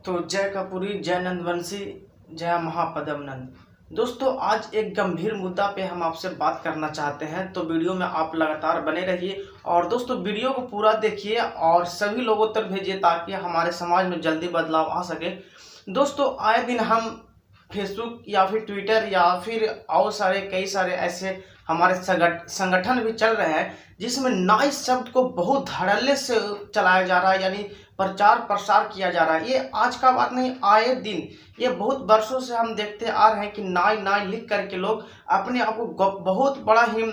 तो जय कपूरी, जय नंदवंशी, जय महापद्म नंद। दोस्तों, आज एक गंभीर मुद्दा पे हम आपसे बात करना चाहते हैं, तो वीडियो में आप लगातार बने रहिए। और दोस्तों, वीडियो को पूरा देखिए और सभी लोगों तक भेजिए ताकि हमारे समाज में जल्दी बदलाव आ सके। दोस्तों, आए दिन हम फेसबुक या फिर ट्विटर या फिर और कई सारे ऐसे हमारे संगठन भी चल रहे हैं जिसमें नाई शब्द को बहुत धड़ल्ले से चलाया जा रहा है, यानी प्रचार प्रसार किया जा रहा है। ये आज का बात नहीं, आए दिन ये बहुत वर्षों से हम देखते आ रहे हैं कि नाई नाई लिख करके लोग अपने आप को बहुत बड़ा ही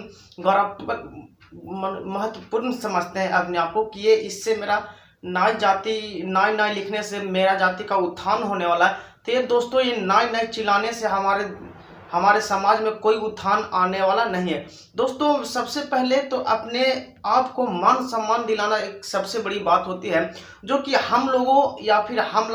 महत्वपूर्ण समझते हैं अपने आप को कि ये इससे मेरा नाई नाई लिखने से मेरा जाति का उत्थान होने वाला है। तो ये दोस्तों, ये नाई नाई चिल्लाने से हमारे समाज में कोई उत्थान आने वाला नहीं है। दोस्तों, सबसे पहले तो अपने आप को मान सम्मान दिलाना एक सबसे बड़ी बात होती है, जो कि हम लोगों या फिर हम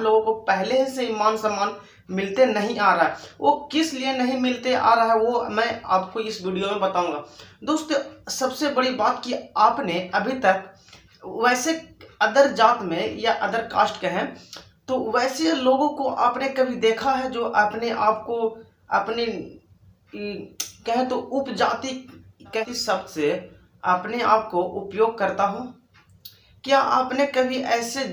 लोगों को पहले से ही मान सम्मान मिलते नहीं आ रहा है। वो किस लिए नहीं मिलते आ रहा है वो मैं आपको इस वीडियो में बताऊंगा। दोस्तों, सबसे बड़ी बात कि आपने अभी तक वैसे अदर जात में या अदर कास्ट के हैं तो वैसे लोगों को आपने कभी देखा है जो अपने आप को अपने कहें तो उपजाति के शब्द से अपने आप को उपयोग करता हूँ? क्या आपने कभी ऐसे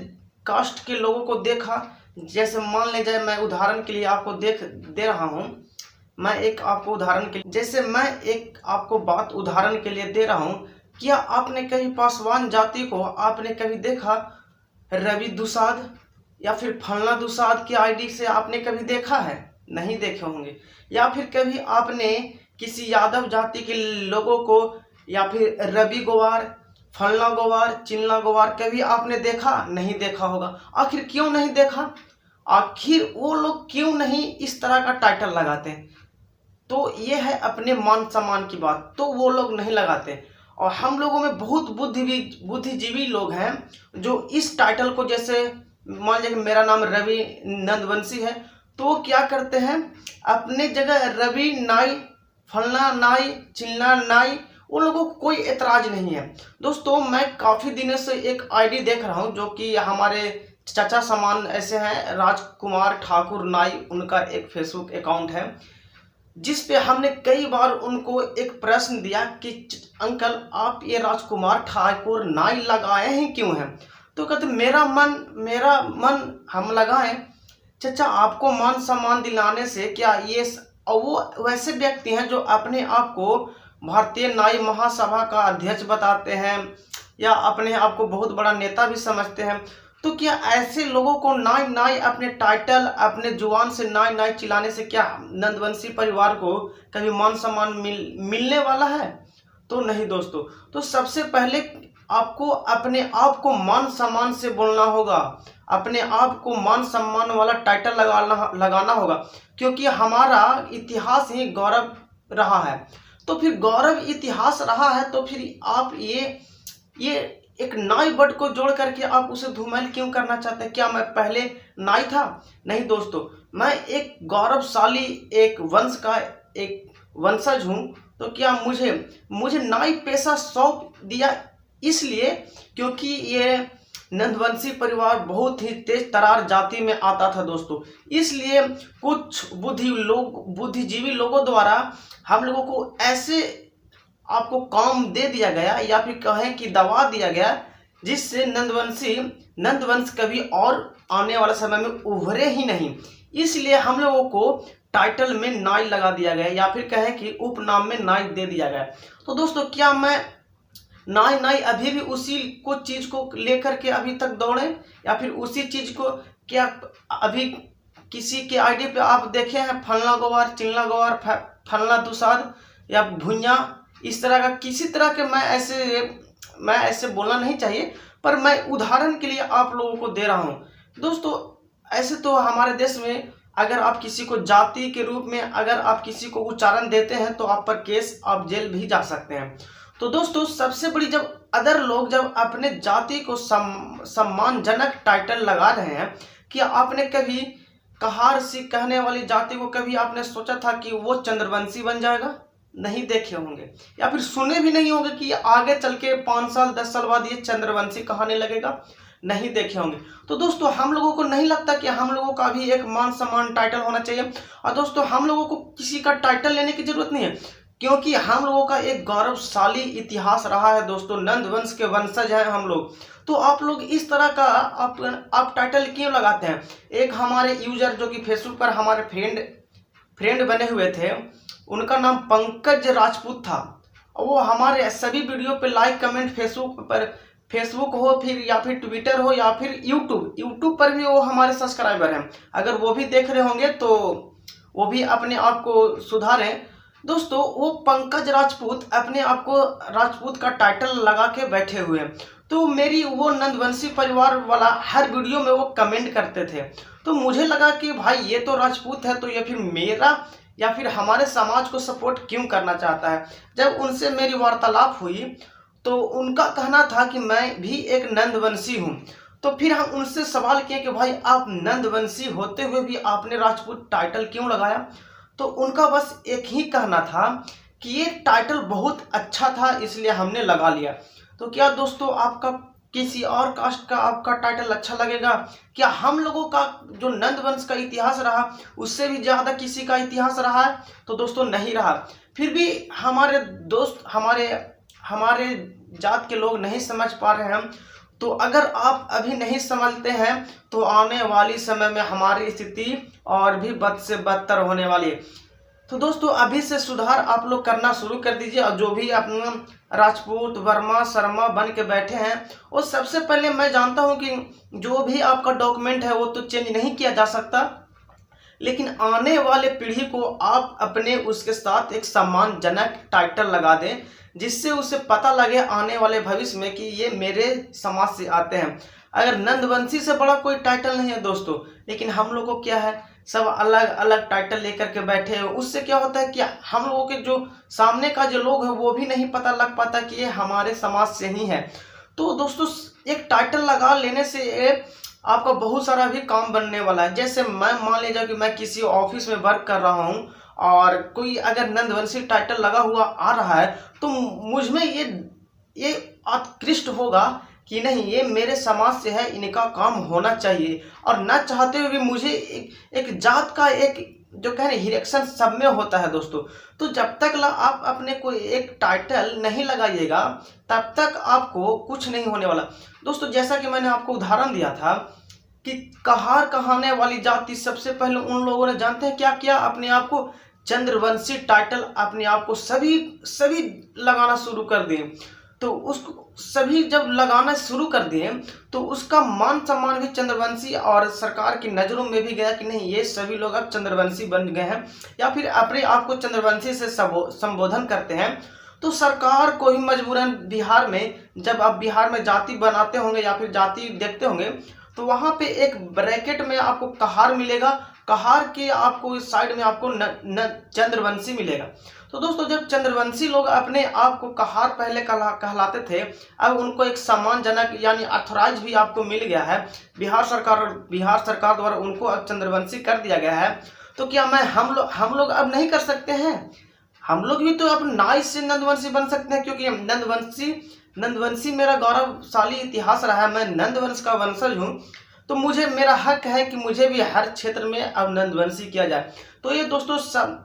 कास्ट के लोगों को देखा? जैसे मान ले जाए, मैं उदाहरण के लिए आपको दे रहा हूँ। मैं एक आपको उदाहरण के लिए जैसे मैं एक आपको बात उदाहरण के लिए दे रहा हूँ। क्या आपने कभी पासवान जाति को आपने कभी देखा? रवि दुसाद या फिर फलना दुसाद की आईडी से आपने कभी देखा है? नहीं देखे होंगे। या फिर कभी आपने किसी यादव जाति के लोगों को या फिर रवि गोवार, फलना गोवार, चिल्ला गोवार कभी आपने देखा? नहीं देखा होगा। आखिर क्यों नहीं देखा? आखिर वो लोग क्यों नहीं इस तरह का टाइटल लगाते? तो ये है अपने मान सम्मान की बात, तो वो लोग नहीं लगाते। और हम लोगों में बहुत बुद्धिजीवी लोग हैं जो इस टाइटल को, जैसे मान लीजिए मेरा नाम रवि नंदवंशी है, तो वो क्या करते हैं, अपने जगह रवि नाई, फलना नाई, चिल्ला नाई, उन लोगों को कोई एतराज नहीं है। दोस्तों, मैं काफ़ी दिनों से एक आईडी देख रहा हूं जो कि हमारे चाचा समान ऐसे हैं, राजकुमार ठाकुर नाई, उनका एक फेसबुक अकाउंट है, जिस पे हमने कई बार उनको एक प्रश्न दिया कि अंकल, आप ये राजकुमार ठाकुर नाई लगाए हैं क्यों हैं? तो कहते मेरा मन हम लगाएं। चाचा, आपको मान सम्मान दिलाने से क्या ये वो वैसे व्यक्ति हैं जो अपने आप को भारतीय नाई महासभा का अध्यक्ष बताते हैं या अपने आप को बहुत बड़ा नेता भी समझते हैं, तो क्या ऐसे लोगों को नाई नाई अपने टाइटल, अपने जुबान से नाई नाई चिल्लाने से क्या नंदवंशी परिवार को कभी मान सम्मान मिलने वाला है? तो नहीं दोस्तों। तो सबसे पहले आपको अपने आप को मान सम्मान से बोलना होगा, अपने आप को मान सम्मान वाला टाइटल लगाना होगा, क्योंकि हमारा इतिहास ही गौरव रहा है। तो फिर गौरव इतिहास रहा है तो फिर आप ये एक नाई वर्ड को जोड़ करके आप उसे धूमिल क्यों करना चाहते हैं? क्या मैं पहले नाई था? नहीं दोस्तों, मैं एक गौरवशाली एक वंश का एक वंशज हूँ। तो क्या मुझे नाई पेशा सौंप दिया इसलिए क्योंकि ये नंदवंशी परिवार बहुत ही तेज तरार जाति में आता था दोस्तों। इसलिए कुछ बुद्धिजीवी लोगों द्वारा हम लोगों को ऐसे आपको काम दे दिया गया या फिर कहें कि दबा दिया गया, जिससे नंदवंश कभी और आने वाले समय में उभरे ही नहीं। इसलिए हम लोगों को टाइटल में नाई लगा दिया गया या फिर कहें कि उपनाम में नाई दे दिया गया। तो दोस्तों, क्या मैं नाई नाई अभी भी उसी को चीज को लेकर के अभी तक दौड़े या फिर उसी चीज को? क्या अभी किसी के आईडी पे आप देखे हैं फलना गोवार, चिल्ला गोवार, फलना दुसाद या भुइया, इस तरह का किसी तरह के मैं ऐसे बोलना नहीं चाहिए, पर मैं उदाहरण के लिए आप लोगों को दे रहा हूं। दोस्तों, ऐसे तो हमारे देश में अगर आप किसी को जाति के रूप में अगर आप किसी को उच्चारण देते हैं तो आप पर केस, आप जेल भी जा सकते हैं। तो दोस्तों, सबसे बड़ी जब अदर लोग जब अपने जाति को सम्मानजनक टाइटल लगा रहे हैं, कि आपने कभी कहार सी कहने वाली जाति को कभी आपने सोचा था कि वो चंद्रवंशी बन जाएगा? नहीं देखे होंगे या फिर सुने भी नहीं होंगे कि आगे चल के 5 साल 10 साल बाद ये चंद्रवंशी कहने लगेगा। नहीं देखे होंगे। तो दोस्तों हम लोगों को नहीं लगता कि हम लोगों का भी एक मान सम्मान टाइटल होना चाहिए। और दोस्तों हम लोगों को किसी का टाइटल लेने की जरूरत नहीं है, क्योंकि हम लोगों का एक गौरवशाली इतिहास रहा है दोस्तों, नंद वंश के वंशज हैं हम लोग। तो आप लोग इस तरह का आप टाइटल क्यों लगाते हैं? एक हमारे यूजर जो कि फेसबुक पर हमारे फ्रेंड बने हुए थे, उनका नाम पंकज राजपूत था। वो हमारे सभी वीडियो पे लाइक कमेंट फेसबुक हो फिर या फिर ट्विटर हो या फिर यूट्यूब पर भी वो हमारे सब्सक्राइबर हैं। अगर वो भी देख रहे होंगे तो वो भी अपने आप को सुधारें। दोस्तों वो पंकज राजपूत अपने आप को राजपूत का टाइटल लगा के बैठे हुए हैं। तो मेरी वो नंदवंशी परिवार वाला हर वीडियो में वो कमेंट करते थे। तो मुझे लगा कि भाई ये तो राजपूत है, तो ये फिर मेरा या फिर हमारे समाज को सपोर्ट क्यों करना चाहता है। जब उनसे मेरी वार्तालाप हुई तो उनका कहना था कि मैं भी एक नंदवंशी हूँ। तो फिर हम उनसे सवाल किए कि भाई आप नंदवंशी होते हुए भी आपने राजपूत टाइटल क्यों लगाया? तो उनका बस एक ही कहना था कि ये टाइटल बहुत अच्छा था इसलिए हमने लगा लिया। तो क्या दोस्तों आपका किसी और कास्ट का आपका टाइटल अच्छा लगेगा? क्या हम लोगों का जो नंद वंश का इतिहास रहा उससे भी ज़्यादा किसी का इतिहास रहा है? तो दोस्तों नहीं रहा। फिर भी हमारे दोस्त हमारे जात के लोग नहीं समझ पा रहे हैं। तो अगर आप अभी नहीं समझते हैं तो आने वाली समय में हमारी स्थिति और भी बद से बदतर होने वाली है। तो दोस्तों अभी से सुधार आप लोग करना शुरू कर दीजिए। और जो भी अपना राजपूत वर्मा शर्मा बन के बैठे हैं, वो सबसे पहले मैं जानता हूं कि जो भी आपका डॉक्यूमेंट है वो तो चेंज नहीं किया जा सकता, लेकिन आने वाले पीढ़ी को आप अपने उसके साथ एक सम्मानजनक टाइटल लगा दें, जिससे उसे पता लगे आने वाले भविष्य में कि ये मेरे समाज से आते हैं। अगर नंदवंशी से बड़ा कोई टाइटल नहीं है दोस्तों, लेकिन हम लोग को क्या है, सब अलग अलग टाइटल लेकर के बैठे हैं। उससे क्या होता है कि हम लोगों के जो सामने का जो लोग है वो भी नहीं पता लग पाता कि ये हमारे समाज से ही है। तो दोस्तों एक टाइटल लगा लेने से आपका बहुत सारा भी काम बनने वाला है। जैसे मैं मान लीजिए कि मैं किसी ऑफिस में वर्क कर रहा हूँ और कोई अगर नंदवंशी टाइटल लगा हुआ आ रहा है तो मुझ में ये उत्कृष्ट होगा कि नहीं, ये मेरे समाज से है, इनका काम होना चाहिए। और न चाहते हुए भी मुझे एक जात का एक जो कह रहे हिरेक्शन सब में होता है दोस्तों। तो जब तक आप अपने कोई एक टाइटल नहीं लगाइएगा तब तक आपको कुछ नहीं होने वाला दोस्तों। जैसा कि मैंने आपको उदाहरण दिया था कि कहार कहाने वाली जाति सबसे पहले उन लोगों ने जानते हैं क्या किया, अपने आप को चंद्रवंशी टाइटल अपने आप को सभी लगाना शुरू कर दिए। तो उसको सभी जब लगाना शुरू कर दिए तो उसका मान सम्मान भी चंद्रवंशी और सरकार की नज़रों में भी गया कि नहीं, ये सभी लोग अब चंद्रवंशी बन गए हैं या फिर अपने आप को चंद्रवंशी से संबोधन करते हैं। तो सरकार को ही मजबूरन बिहार में, जब आप बिहार में जाति बनाते होंगे या फिर जाति देखते होंगे तो वहाँ पे एक ब्रैकेट में आपको कहार मिलेगा, कहार के आपको इस साइड में आपको चंद्रवंशी मिलेगा। तो दोस्तों जब चंद्रवंशी लोग अपने आप को कहार पहले कहलाते थे, अब उनको एक सम्मानजनक यानी अथोराइज भी आपको मिल गया है बिहार सरकार द्वारा, उनको अब चंद्रवंशी कर दिया गया है। तो क्या हम लोग अब नहीं कर सकते हैं? हम लोग भी तो अब नाइस से नंदवंशी बन सकते हैं, क्योंकि नंदवंशी मेरा गौरवशाली इतिहास रहा है, मैं नंदवंश का वंशज हूँ। तो मेरा हक है कि मुझे भी हर क्षेत्र में अब नंदवंशी किया जाए। तो ये दोस्तों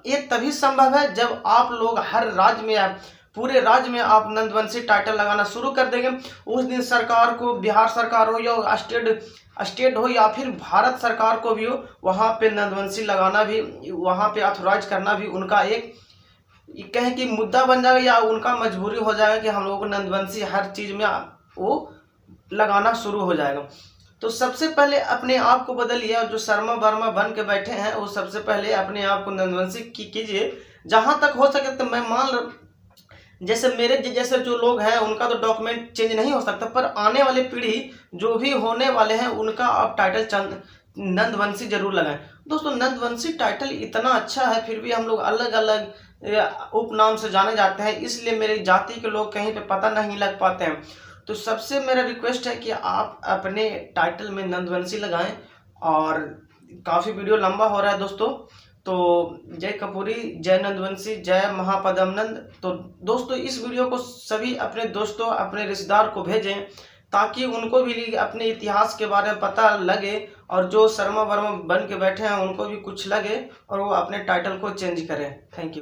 ये तभी संभव है जब आप लोग हर राज्य में, पूरे राज्य में आप नंदवंशी टाइटल लगाना शुरू कर देंगे। उस दिन सरकार को, बिहार सरकार हो या स्टेट हो या फिर भारत सरकार को भी हो, वहाँ पे नंदवंशी लगाना भी, वहाँ पे ऑथोराइज करना भी उनका एक कहें कि मुद्दा बन जाएगा या उनका मजबूरी हो जाएगा कि हम लोगों को नंदवंशी हर चीज़ में वो लगाना शुरू हो जाएगा। तो सबसे पहले अपने आप को बदलिए, और जो शर्मा वर्मा बन के बैठे हैं वो सबसे पहले अपने आप को नंदवंशी कीजिए जहाँ तक हो सके। तो मैं जैसे मेरे जैसे जो लोग हैं उनका तो डॉक्यूमेंट चेंज नहीं हो सकता, पर आने वाली पीढ़ी जो भी होने वाले हैं उनका आप टाइटल नंदवंशी जरूर लगाएं। दोस्तों नंदवंशी टाइटल इतना अच्छा है, फिर भी हम लोग अलग अलग उपनाम से जाने जाते हैं, इसलिए मेरी जाति के लोग कहीं पे पता नहीं लग पाते हैं। तो सबसे मेरा रिक्वेस्ट है कि आप अपने टाइटल में नंदवंशी लगाएं। और काफ़ी वीडियो लंबा हो रहा है दोस्तों, तो जय कपूरी, जय नंदवंशी, जय महापद्मनंद। तो दोस्तों इस वीडियो को सभी अपने दोस्तों, अपने रिश्तेदार को भेजें ताकि उनको भी अपने इतिहास के बारे में पता लगे, और जो शर्मा वर्मा बन के बैठे हैं उनको भी कुछ लगे और वो अपने टाइटल को चेंज करें। Thank you.